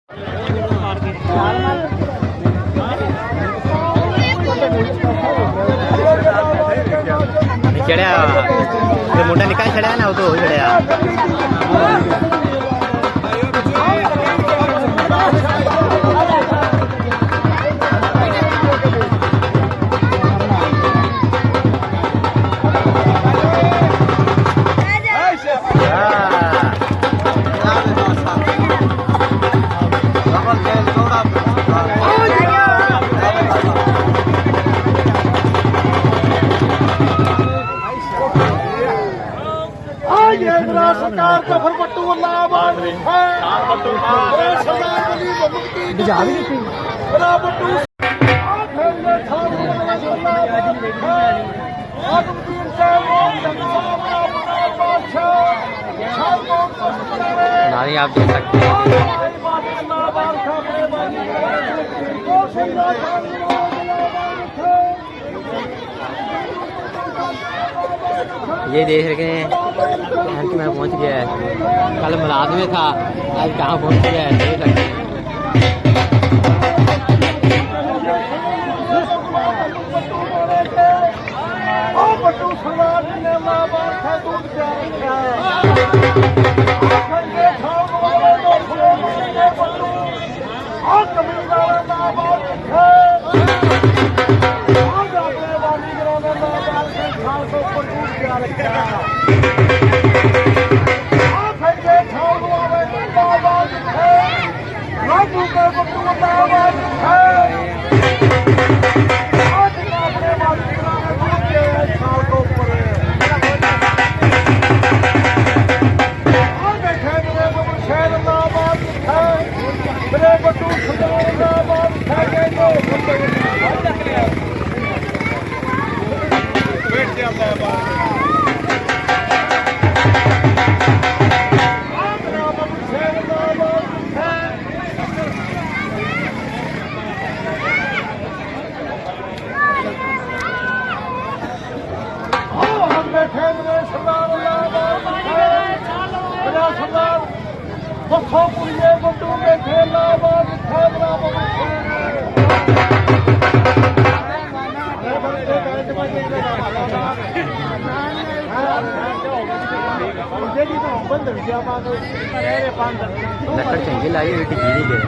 चढ़िया मुंडा निकाल चढ़िया ना वो तो चढ़िया सरकार जफर पट्टू अल्लाहबाद नारी आप देख सकते हैं। ये देख रहे हैं कि मैं पहुंच गया है। कल मुलाद में था, आज कहाँ पहुंच गया है देख सकते हैं। लकड़ चंगी लाई हुई टिकी नहीं गए।